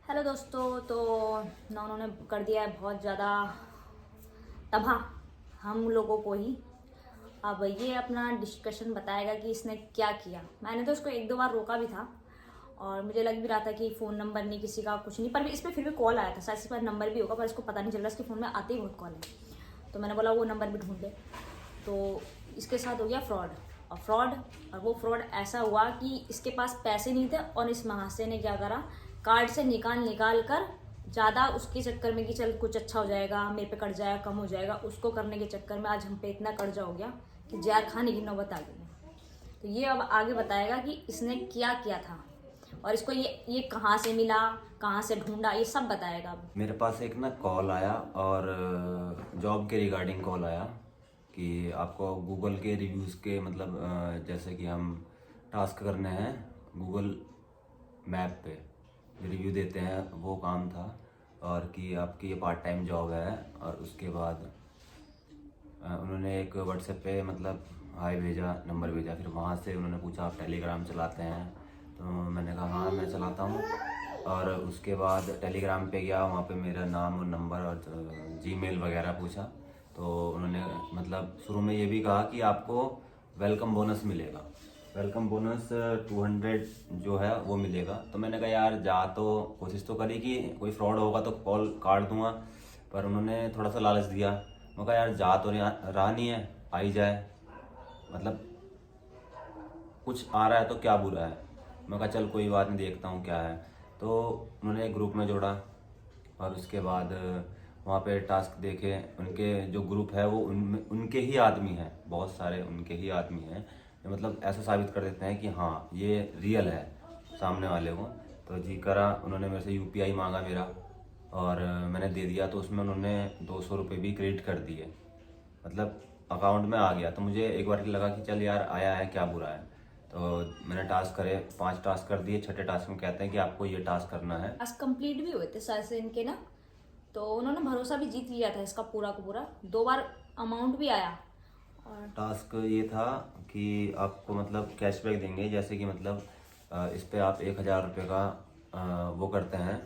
Hello दोस्तों। तो उन्होंने कर दिया है बहुत ज़्यादा तबाह हम लोगों को ही। अब ये अपना डिस्कशन बताएगा कि इसने क्या किया। मैंने तो उसको एक दो बार रोका भी था और मुझे लग भी रहा था कि फ़ोन नंबर नहीं किसी का, कुछ नहीं, पर इस पर फिर भी कॉल आया था। शायद इस पर नंबर भी होगा पर इसको पता नहीं चल रहा, इसके फ़ोन में आते ही बहुत कॉल है। तो मैंने बोला वो नंबर भी ढूंढ ले। तो इसके साथ हो गया फ्रॉड। और वो फ्रॉड ऐसा हुआ कि इसके पास पैसे नहीं थे और इस महाशय ने क्या करा, कार्ड से निकाल कर ज़्यादा उसके चक्कर में कि चल कुछ अच्छा हो जाएगा, मेरे पे कर्जा जाएगा, कम हो जाएगा, उसको करने के चक्कर में आज हम पे इतना कर्जा हो गया कि जार खाने की नौबत आ गई है। तो ये अब आगे बताएगा कि इसने क्या किया था और इसको ये कहाँ से मिला, कहाँ से ढूंढा, ये सब बताएगा अब। मेरे पास एक ना कॉल आया और जॉब के रिगार्डिंग कॉल आया कि आपको गूगल के रिव्यूज़ के मतलब जैसे कि हम टास्क करने हैं गूगल मैप पे रिव्यू देते हैं, वो काम था। और कि आपकी ये पार्ट टाइम जॉब है। और उसके बाद उन्होंने एक व्हाट्सएप पे मतलब हाय भेजा, नंबर भेजा। फिर वहाँ से उन्होंने पूछा आप टेलीग्राम चलाते हैं? तो मैंने कहा हाँ मैं चलाता हूँ। और उसके बाद टेलीग्राम पे गया, वहाँ पे मेरा नाम और नंबर और जीमेल वगैरह पूछा। तो उन्होंने मतलब शुरू में ये भी कहा कि आपको वेलकम बोनस मिलेगा, वेलकम बोनस 200 जो है वो मिलेगा। तो मैंने कहा यार जा तो कोशिश तो करी कि कोई फ्रॉड होगा तो कॉल काट दूंगा, पर उन्होंने थोड़ा सा लालच दिया। मैं कहा यार जा तो रहा नहीं है, आई जाए, मतलब कुछ आ रहा है तो क्या बुरा है। मैं कहा चल कोई बात नहीं, देखता हूँ क्या है। तो उन्होंने एक ग्रुप में जोड़ा और उसके बाद वहाँ पे टास्क देखे। उनके जो ग्रुप है वो उनके ही आदमी हैं, बहुत सारे उनके ही आदमी हैं जो मतलब ऐसा साबित कर देते हैं कि हाँ ये रियल है सामने वाले को। तो जी करा, उन्होंने मेरे से यूपीआई मांगा मेरा और मैंने दे दिया। तो उसमें उन्होंने 200 रुपये भी क्रेडिट कर दिए, मतलब अकाउंट में आ गया। तो मुझे एक बार लगा कि चल यार आया है, क्या बुरा है। तो मैंने टास्क करे, 5 टास्क कर दिए। छठे टास्क में कहते हैं कि आपको ये टास्क करना है। टास्क कंप्लीट भी हुए थे शायद से इनके ना, तो उन्होंने भरोसा भी जीत लिया था इसका पूरा का पूरा। 2 बार अमाउंट भी आया। और टास्क ये था कि आपको मतलब कैशबैक देंगे, जैसे कि मतलब इस पे आप 1,000 रुपये का वो करते हैं,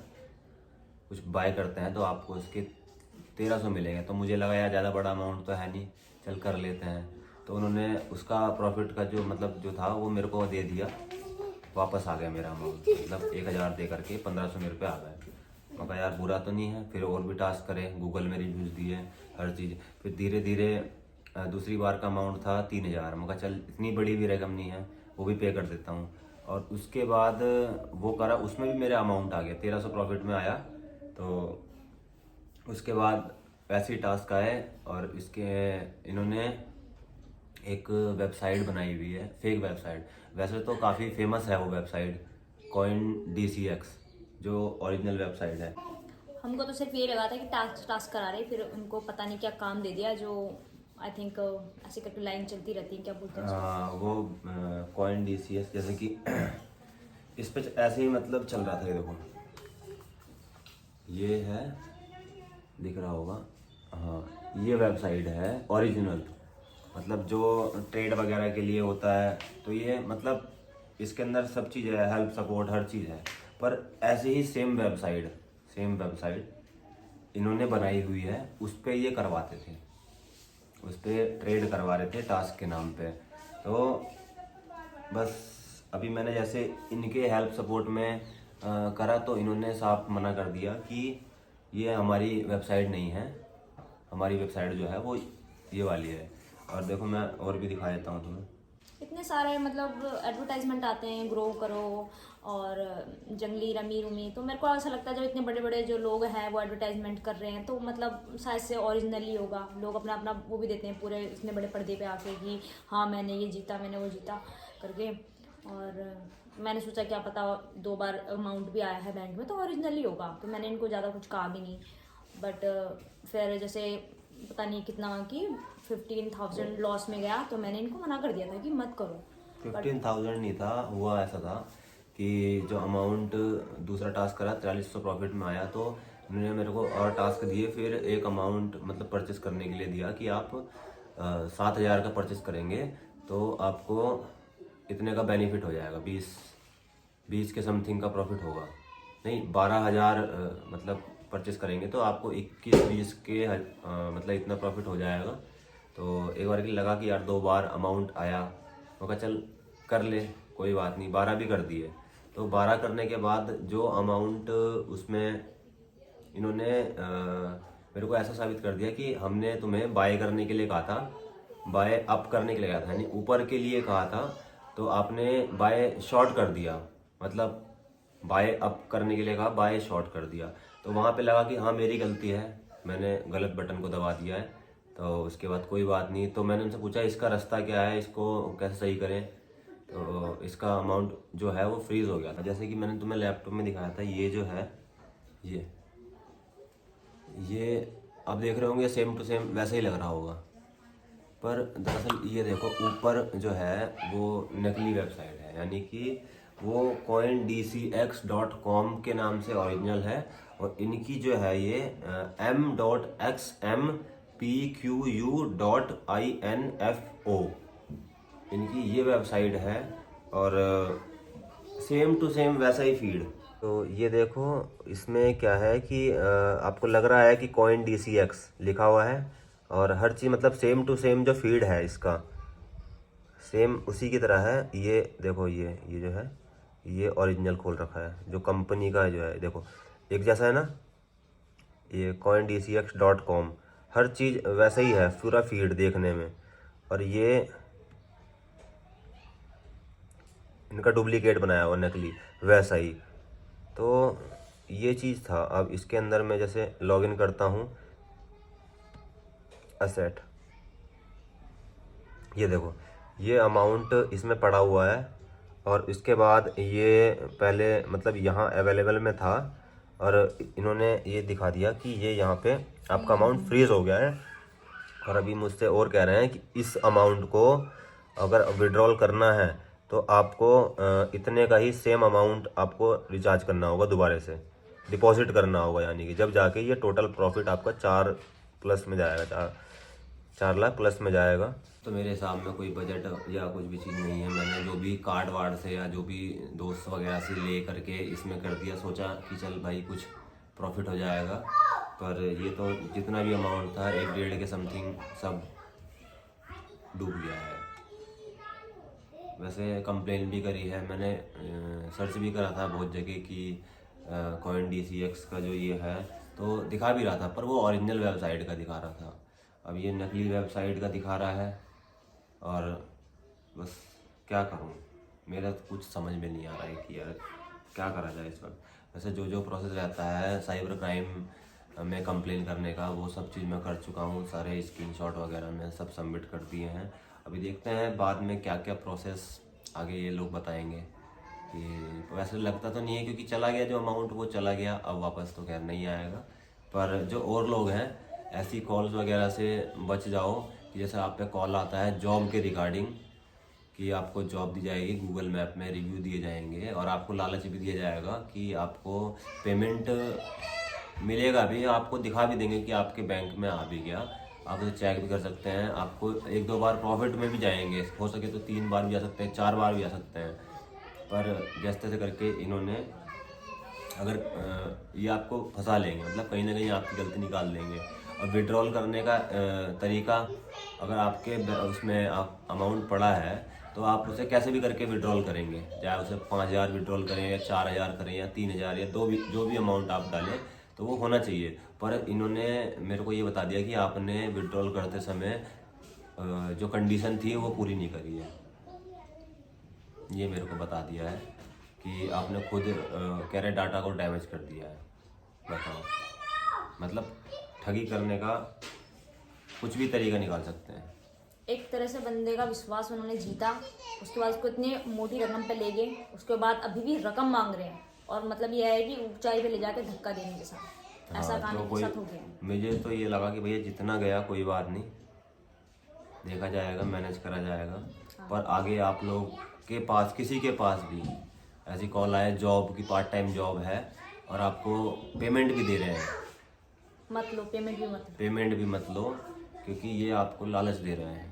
कुछ बाय करते हैं तो आपको इसके 1,300 मिलेंगे। तो मुझे लगा यार ज़्यादा बड़ा अमाउंट तो है नहीं, चल कर लेते हैं। तो उन्होंने उसका प्रॉफिट का जो मतलब जो था वो मेरे को दे दिया, वापस आ गया मेरा अमाउंट। मतलब 1,000 दे करके 1,500 मेरे पे आ गए। मैं कहा यार बुरा तो नहीं है। फिर और भी टास्क करे, गूगल में रिव्यूज़ दिए, हर चीज़। फिर धीरे धीरे दूसरी बार का अमाउंट था 3,000। मैं कहा चल इतनी बड़ी भी रकम नहीं है, वो भी पे कर देता हूँ। और उसके बाद वो करा, उसमें भी मेरा अमाउंट आ गया, 1,300 प्रॉफिट में आया। तो उसके बाद वैसे ही टास्क आए और इसके इन्होंने एक वेबसाइट बनाई हुई है, फेक वेबसाइट। वैसे तो काफ़ी फेमस है वो वेबसाइट, CoinDCX, जो ओरिजिनल वेबसाइट है। हमको तो सिर्फ ये लगा था कि टास्क टास्क करा रहे, फिर उनको पता नहीं क्या काम दे दिया जो आई थिंक ऐसे करके लाइन चलती रहती है, क्या बोलते हैं उसको? वो CoinDCX जैसे कि इस पे ऐसे ही मतलब चल रहा था। ये देखो, ये है, दिख रहा होगा, हाँ ये वेबसाइट है ओरिजिनल, मतलब जो ट्रेड वगैरह के लिए होता है। तो ये मतलब इसके अंदर सब चीज़ है, हेल्प सपोर्ट हर चीज़ है। पर ऐसे ही सेम वेबसाइट इन्होंने बनाई हुई है, उस पर ये करवाते थे, उस पर ट्रेड करवा रहे थे टास्क के नाम पे। तो बस अभी मैंने जैसे इनके हेल्प सपोर्ट में करा तो इन्होंने साफ मना कर दिया कि ये हमारी वेबसाइट नहीं है, हमारी वेबसाइट जो है वो ये वाली है। और देखो मैं और भी दिखा देता हूँ तुम्हें। इतने सारे मतलब एडवर्टाइजमेंट आते हैं, ग्रो करो और जंगली रमी रुमी। तो मेरे को ऐसा लगता है जब इतने बड़े बड़े जो लोग हैं वो एडवर्टाइजमेंट कर रहे हैं तो मतलब शायद से ओरिजिनल ही होगा। लोग अपना अपना वो भी देते हैं पूरे इतने बड़े पर्दे पे आके कि हाँ मैंने ये जीता, मैंने वो जीता करके। और मैंने सोचा क्या पता 2 बार अमाउंट भी आया है बैंक में तो ओरिजिनल ही होगा, तो मैंने इनको ज़्यादा कुछ कहा भी नहीं। बट फिर जैसे पता नहीं कितना कि 15,000 लॉस में गया तो मैंने इनको मना कर दिया था कि मत करो। 15,000 नहीं था, हुआ ऐसा था कि जो अमाउंट दूसरा टास्क करा 4,300 प्रॉफिट में आया। तो उन्होंने मेरे को और टास्क दिए, फिर एक अमाउंट मतलब परचेस करने के लिए दिया कि आप 7,000 का परचेस करेंगे तो आपको इतने का बेनिफिट हो जाएगा, 20 के समथिंग का प्रॉफिट होगा। नहीं 12,000 मतलब परचेस करेंगे तो आपको 21-20 के मतलब इतना प्रॉफिट हो जाएगा। तो एक बार की लगा कि यार 2 बार अमाउंट आया, तो कहा चल कर ले, कोई बात नहीं, 12 भी कर दिए। तो 12 करने के बाद जो अमाउंट उसमें इन्होंने मेरे को ऐसा साबित कर दिया कि हमने तुम्हें बाय करने के लिए कहा था, बाय अप करने के लिए कहा था, यानी ऊपर के लिए कहा था, तो आपने बाय शॉर्ट कर दिया, मतलब बाय अप करने के लिए कहा, बाय शॉर्ट कर दिया। तो वहाँ पे लगा कि हाँ मेरी गलती है, मैंने गलत बटन को दबा दिया है। तो उसके बाद कोई बात नहीं, तो मैंने उनसे पूछा इसका रास्ता क्या है, इसको कैसे सही करें। तो इसका अमाउंट जो है वो फ्रीज हो गया था, जैसे कि मैंने तुम्हें लैपटॉप में दिखाया था। ये जो है ये आप देख रहे होंगे सेम टू सेम वैसे ही लग रहा होगा, पर दरअसल ये देखो ऊपर जो है वो नकली वेबसाइट है, यानी कि वो coindcx.com के नाम से ओरिजिनल है, और इनकी जो है ये m.xmpqu.info इनकी ये वेबसाइट है, और सेम टू सेम वैसा ही फीड। तो ये देखो इसमें क्या है कि आपको लग रहा है कि coindcx लिखा हुआ है, और हर चीज़ मतलब सेम टू सेम जो फीड है इसका सेम उसी की तरह है। ये देखो ये जो है ये ओरिजिनल खोल रखा है, जो कंपनी का जो है देखो एक जैसा है ना, ये coindcx.com हर चीज़ वैसा ही है पूरा फीड देखने में, और ये इनका डुप्लीकेट बनाया हुआ नकली वैसा ही। तो ये चीज़ था। अब इसके अंदर मैं जैसे लॉगिन करता हूँ असेट, ये देखो ये अमाउंट इसमें पड़ा हुआ है, और इसके बाद ये पहले मतलब यहाँ अवेलेबल में था, और इन्होंने ये दिखा दिया कि ये यहाँ पे आपका अमाउंट फ्रीज हो गया है। और अभी मुझसे और कह रहे हैं कि इस अमाउंट को अगर विड्रॉल करना है तो आपको इतने का ही सेम अमाउंट आपको रिचार्ज करना होगा, दोबारा से डिपॉजिट करना होगा, यानी कि जब जाके ये टोटल प्रॉफिट आपका 4+ में जाएगा, 4 लाख प्लस में जाएगा। तो मेरे हिसाब में कोई बजट या कुछ भी चीज़ नहीं है, मैंने जो भी कार्ड वार्ड से या जो भी दोस्त वगैरह से ले करके इसमें कर दिया, सोचा कि चल भाई कुछ प्रॉफिट हो जाएगा। पर ये तो जितना भी अमाउंट था 1-1.5 के समथिंग सब डूब गया है। वैसे कंप्लेन भी करी है मैंने, सर्च भी करा था बहुत जगह कि coindcx का जो ये है तो दिखा भी रहा था, पर वो ओरिजिनल वेबसाइट का दिखा रहा था। अब ये नकली वेबसाइट का दिखा रहा है, और बस क्या करूँ, मेरा तो कुछ समझ में नहीं आ रहा है कि यार क्या करा जाए इस वक्त। वैसे जो प्रोसेस रहता है साइबर क्राइम में कंप्लेन करने का, वो सब चीज़ मैं कर चुका हूँ, सारे स्क्रीनशॉट वगैरह मैं सब सबमिट कर दिए हैं। अभी देखते हैं बाद में क्या क्या प्रोसेस आगे ये लोग बताएंगे। कि वैसे लगता तो नहीं है, क्योंकि चला गया जो अमाउंट वो चला गया, अब वापस तो खैर नहीं आएगा। पर जो और लोग हैं ऐसी कॉल्स वगैरह से बच जाओ, कि जैसे आप पे कॉल आता है जॉब के रिगार्डिंग कि आपको जॉब दी जाएगी, गूगल मैप में रिव्यू दिए जाएंगे, और आपको लालच भी दिया जाएगा कि आपको पेमेंट मिलेगा भी, आपको दिखा भी देंगे कि आपके बैंक में आ भी गया, आप उसे चेक भी कर सकते हैं, आपको 1-2 बार प्रॉफिट में भी जाएंगे, हो सके तो 3 बार भी आ सकते हैं, 4 बार भी आ सकते हैं। पर जैसे तैसे करके इन्होंने अगर ये आपको फंसा लेंगे, मतलब कहीं ना कहीं आपकी गलती निकाल लेंगे। और विड्रॉल करने का तरीका, अगर आपके उसमें आप अमाउंट पड़ा है तो आप उसे कैसे भी करके विड्रॉल करेंगे, चाहे उसे 5,000 विड्रॉल करें या 4,000 करें या 3,000 या जो भी अमाउंट आप डालें, तो वो होना चाहिए। पर इन्होंने मेरे को ये बता दिया कि आपने विड्रॉल करते समय जो कंडीशन थी वो पूरी नहीं करी है। ये मेरे को बता दिया है कि आपने खुद कह रहे डाटा को डैमेज कर दिया है। बताओ, मतलब ठगी करने का कुछ भी तरीका निकाल सकते हैं। एक तरह से बंदे का विश्वास उन्होंने जीता, उसके बाद उसको इतनी मोटी रकम पे ले गए, उसके बाद अभी भी रकम मांग रहे हैं, और मतलब यह है कि ऊंचाई पे ले जाके धक्का देने के साथ ऐसा हाँ, कहानी तो के साथ हो गया। मुझे तो ये लगा कि भैया जितना गया कोई बात नहीं, देखा जाएगा, मैनेज करा जाएगा। पर आगे आप लोग के पास किसी के पास भी ऐसी कॉल आए, जॉब की पार्ट टाइम जॉब है और आपको पेमेंट भी दे रहे हैं, मत लो, पेमेंट भी मत लो, क्योंकि ये आपको लालच दे रहे हैं।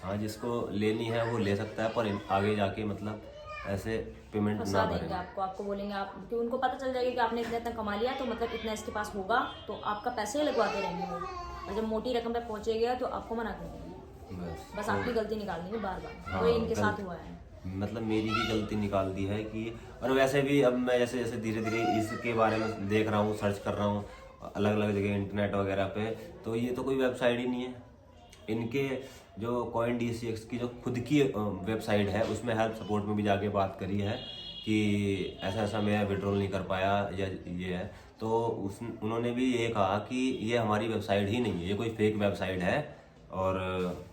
हाँ, जिसको लेनी है वो ले सकता है, पर आगे जाके मतलब ऐसे पेमेंट फंसा ना देंगे भरें। आपको, आपको बोलेंगे आप कि उनको पता चल जाएगा कि आपने इतना इतना कमा लिया तो मतलब इतना इसके पास होगा, तो आपका पैसे ही लगवाते रहेंगे वो, और जब मोटी रकम पे पहुंचेगा तो आपको मना कर देंगे, बस आपकी गलती निकाल देंगे बार बार। हाँ, तो इनके साथ हुआ है। मतलब मेरी ही गलती निकाल दी है कि, और वैसे भी अब मैं जैसे जैसे धीरे धीरे इसके बारे में देख रहा हूँ, सर्च कर रहा हूँ अलग अलग जगह इंटरनेट वगैरह पे, तो ये तो कोई वेबसाइट ही नहीं है। इनके जो CoinDCX की जो खुद की वेबसाइट है उसमें हेल्प सपोर्ट में भी जाके बात करी है कि ऐसा ऐसा मैं विड्रॉल नहीं कर पाया या ये है, तो उन्होंने भी ये कहा कि ये हमारी वेबसाइट ही नहीं है, ये कोई फेक वेबसाइट है और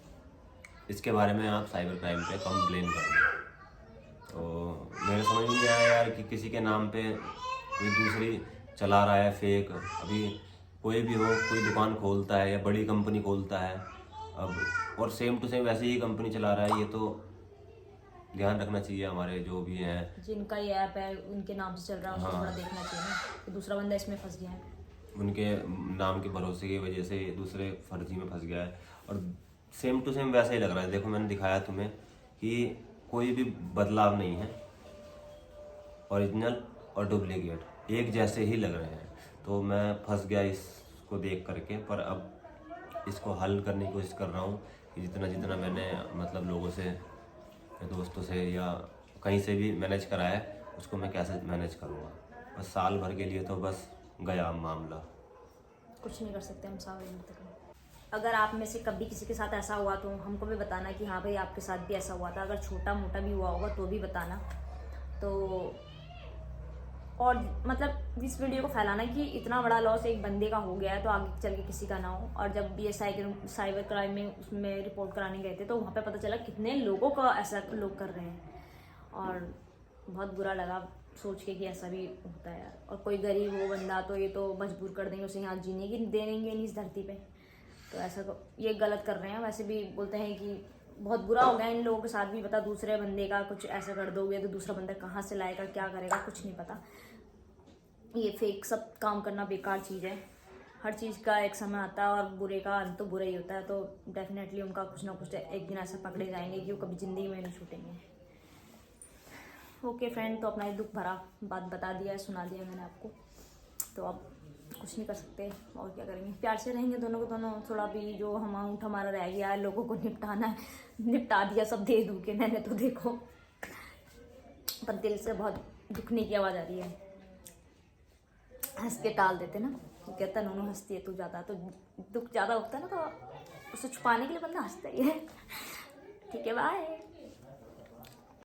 इसके बारे में आप साइबर क्राइम पे कंप्लेन कर दें। तो मेरे समझ में नहीं आया यार कि किसी के नाम पे कोई दूसरी चला रहा है फेक। अभी कोई भी हो, कोई दुकान खोलता है या बड़ी कंपनी खोलता है अब, और सेम टू सेम वैसे ही कंपनी चला रहा है, ये तो ध्यान रखना चाहिए हमारे जो भी हैं जिनका ये ऐप है उनके नाम से चल रहा है, उसको थोड़ा देखना चाहिए ना कि दूसरा बंदा इसमें फंस गया है। उनके नाम के भरोसे की वजह से दूसरे फर्जी में फंस गया है। और सेम टू सेम वैसा ही लग रहा है, देखो मैंने दिखाया तुम्हें कि कोई भी बदलाव नहीं है, ओरिजिनल और डुप्लीकेट एक जैसे ही लग रहे हैं। तो मैं फंस गया इसको देख करके, पर अब इसको हल करने की कोशिश कर रहा हूँ कि जितना जितना मैंने मतलब लोगों से, दोस्तों से या कहीं से भी मैनेज करा है उसको मैं कैसे मैनेज करूँगा। बस साल भर के लिए तो बस गया मामला। कुछ नहीं कर सकते हम साल भर तक। अगर आप में से कभी किसी के साथ ऐसा हुआ तो हमको भी बताना कि हाँ भाई आपके साथ भी ऐसा हुआ था। अगर छोटा मोटा भी हुआ होगा तो भी बताना। तो और मतलब इस वीडियो को फैलाना कि इतना बड़ा लॉस एक बंदे का हो गया है तो आगे चल के किसी का ना हो। और जब ये साइबर क्राइम में उसमें रिपोर्ट कराने गए थे तो वहाँ पे पता चला कितने लोगों का ऐसा लोग कर रहे हैं, और बहुत बुरा लगा सोच के कि ऐसा भी होता है यार। और कोई गरीब हो बंदा तो ये तो मजबूर कर देंगे उसे, यहाँ जीने की दे देंगे नहीं इस धरती पे। तो ऐसा ये गलत कर रहे हैं। वैसे भी बोलते हैं कि बहुत बुरा हो गया इन लोगों के साथ भी। पता दूसरे बंदे का कुछ ऐसा कर दोगे तो दूसरा बंदा कहाँ से लाएगा, क्या करेगा, कुछ नहीं पता। ये फेक सब काम करना बेकार चीज़ है। हर चीज़ का एक समय आता है और बुरे का अंत तो बुरा ही होता है। तो डेफिनेटली उनका कुछ ना कुछ एक दिन ऐसा पकड़े जाएंगे कि वो कभी ज़िंदगी में नहीं छूटेंगे। ओके फ्रेंड, तो अपना ये दुख भरा बात बता दिया, सुना दिया मैंने आपको। तो अब कुछ नहीं कर सकते, और क्या करेंगे। प्यार से रहेंगे दोनों को दोनों। थोड़ा भी जो अमाउंट हमारा रह गया है लोगों को निपटाना है, निपटा दिया सब दे दूँ के मैंने। तो देखो पर दिल से बहुत दुखने की आवाज़ आ रही है। हंस के टाल देते ना, तो कहता नूनू हंसती है तू ज़्यादा। तो दुख ज़्यादा होता है ना तो उसे छुपाने के लिए बंदा हंसता ही है। ठीक है, बाय।